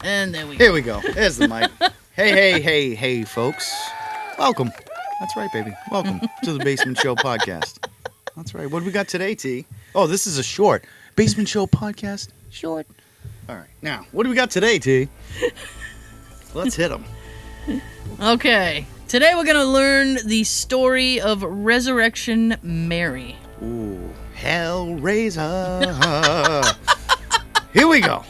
And there we go. Here we go. There's the mic. Hey, folks. Welcome. That's right, baby. Welcome to the Basement Show podcast. That's right. What do we got today, T? Oh, this is a short. Basement Show podcast. Short. All right. Now, what do we got today, T? Let's hit them. Okay. Today we're going to learn the story of Resurrection Mary. Ooh. Hellraiser. Here we go.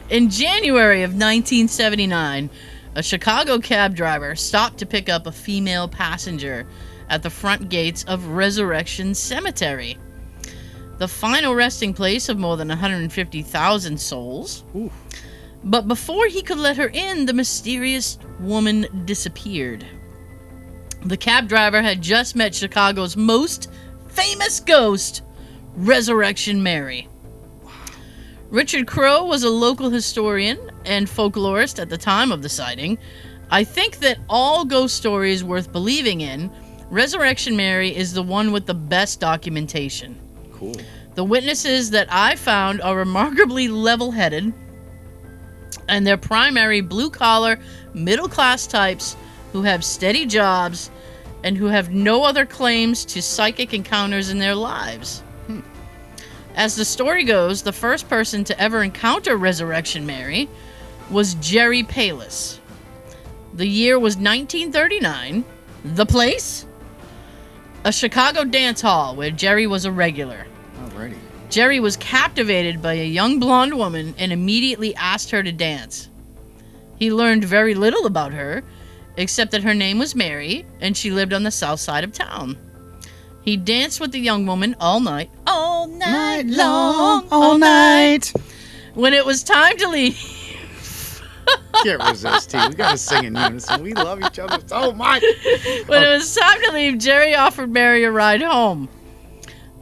In January of 1979, a Chicago cab driver stopped to pick up a female passenger at the front gates of Resurrection Cemetery, the final resting place of more than 150,000 souls. Ooh. But before he could let her in, the mysterious woman disappeared. The cab driver had just met Chicago's most famous ghost, Resurrection Mary. Richard Crowe was a local historian and folklorist at the time of the sighting. I think that all ghost stories worth believing in, Resurrection Mary is the one with the best documentation. Cool. The witnesses that I found are remarkably level-headed, and they're primary blue-collar, middle-class types who have steady jobs and who have no other claims to psychic encounters in their lives. As the story goes, the first person to ever encounter Resurrection Mary was Jerry Palis. The year was 1939. The place? A Chicago dance hall where Jerry was a regular. Alrighty. Jerry was captivated by a young blonde woman and immediately asked her to dance. He learned very little about her, except that her name was Mary, and she lived on the south side of town. He danced with the young woman all night long, all night. When it was time to leave... Can't resist, T. We gotta sing in unison. We love each other so much. When it was time to leave, Jerry offered Mary a ride home.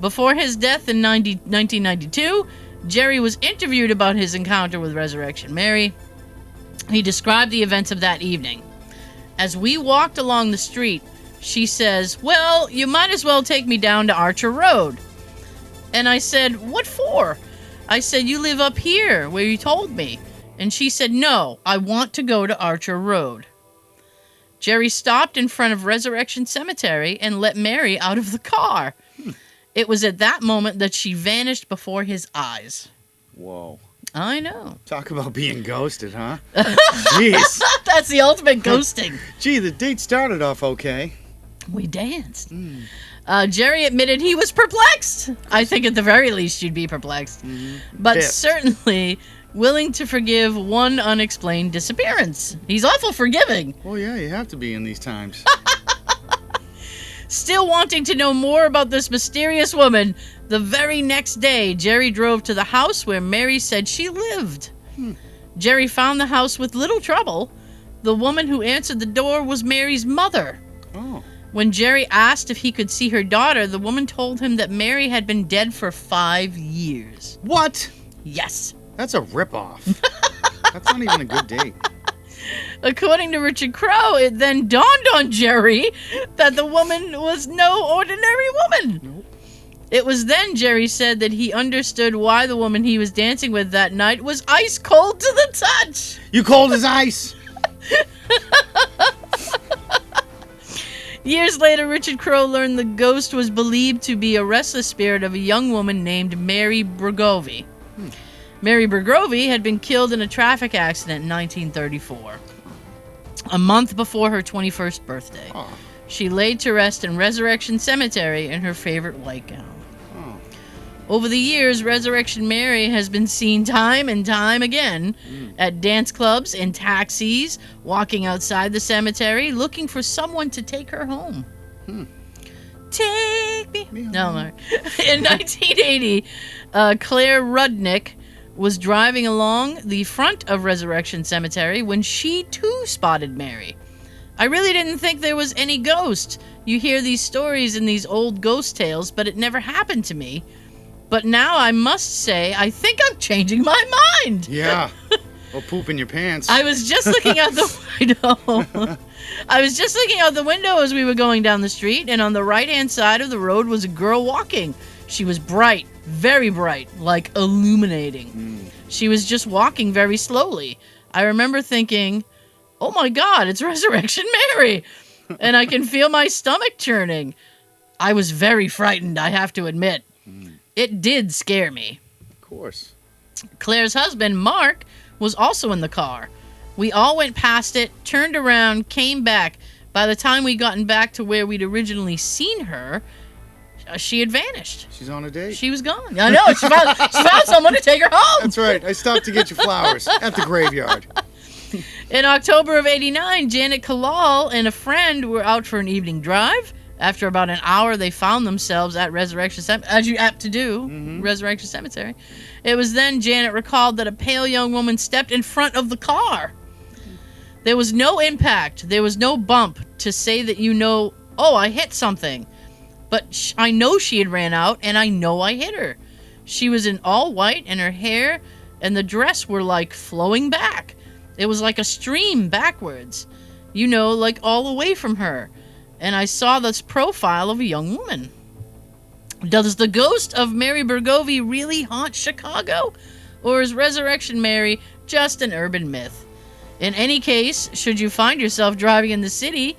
Before his death in 1992, Jerry was interviewed about his encounter with Resurrection Mary. He described the events of that evening. As we walked along the street, she says, "Well, you might as well take me down to Archer Road." And I said, "What for?" I said, "You live up here, where you told me." And she said, "No, I want to go to Archer Road." Jerry stopped in front of Resurrection Cemetery and let Mary out of the car. It was at that moment that she vanished before his eyes. Whoa. I know. Talk about being ghosted, huh? Jeez. That's the ultimate ghosting. Gee, the date started off okay. We danced. Jerry admitted he was perplexed. I think at the very least you'd be perplexed. But Pissed. certainly willing to forgive one unexplained disappearance. He's awful forgiving. Well, yeah, you have to be in these times. Still wanting to know more about this mysterious woman, the very next day, Jerry drove to the house where Mary said she lived. Jerry found the house with little trouble. The woman who answered the door was Mary's mother. Oh. When Jerry asked if he could see her daughter, the woman told him that Mary had been dead for 5 years. What? Yes. That's a ripoff. That's not even a good date. According to Richard Crowe, it then dawned on Jerry that the woman was no ordinary woman. Nope. It was then Jerry said that he understood why the woman he was dancing with that night was ice cold to the touch. You cold as ice. Years later, Richard Crowe learned the ghost was believed to be a restless spirit of a young woman named Mary Bergovi. Mary Bergovi had been killed in a traffic accident in 1934, a month before her 21st birthday. Oh. She laid to rest in Resurrection Cemetery in her favorite white gown. Oh. Over the years, Resurrection Mary has been seen time and time again at dance clubs, in taxis, walking outside the cemetery, looking for someone to take her home. Take me. No. In 1980, Claire Rudnick was driving along the front of Resurrection Cemetery when she too spotted Mary. "I really didn't think there was any ghost. You hear these stories in these old ghost tales, but it never happened to me. But now I must say, I think I'm changing my mind." Yeah. Or poop in your pants. I was just looking out the window. I was just looking out the window as we were going down the street, and on the right-hand side of the road was a girl walking. She was bright, very bright, like illuminating. She was just walking very slowly. I remember thinking, oh my God, it's Resurrection Mary. And I can feel my stomach churning. I was very frightened, I have to admit. It did scare me. Of course. Claire's husband, Mark, was also in the car. We all went past it, turned around, came back. By the time we'd gotten back to where we'd originally seen her, she had vanished. She's on a date. She was gone. I know. She found someone to take her home. That's right. I stopped to get you flowers at the graveyard. In October of '89, Janet Kalal and a friend were out for an evening drive. After about an hour, they found themselves at Resurrection Cemetery, as you apt to do, Resurrection Cemetery. It was then Janet recalled that a pale young woman stepped in front of the car. There was no impact. There was no bump to say that oh, I hit something. But I know she had ran out, and I know I hit her. She was in all white, and her hair and the dress were like flowing back. It was like a stream backwards, like all away from her. And I saw this profile of a young woman. Does the ghost of Mary Bergovi really haunt Chicago? Or is Resurrection Mary just an urban myth? In any case, should you find yourself driving in the city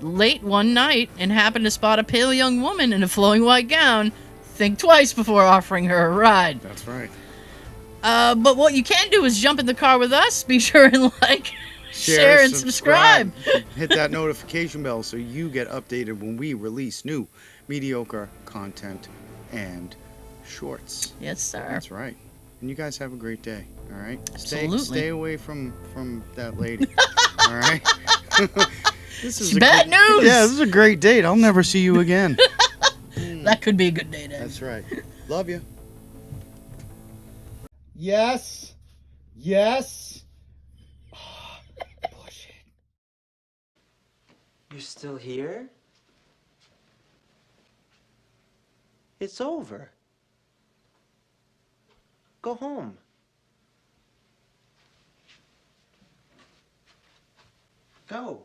late one night and happen to spot a pale young woman in a flowing white gown, think twice before offering her a ride. That's right. But what you can do is jump in the car with us. Be sure and share and subscribe. Hit that notification bell so you get updated when we release new mediocre content and shorts. Yes, sir. That's right. And you guys have a great day. All right. Absolutely. Stay away from that lady. All right. This is bad news. Yeah, this is a great date. I'll never see you again. That could be a good date. That's right. Love you. Yes. Yes. Oh, push it. You're still here? It's over. Go home. Go.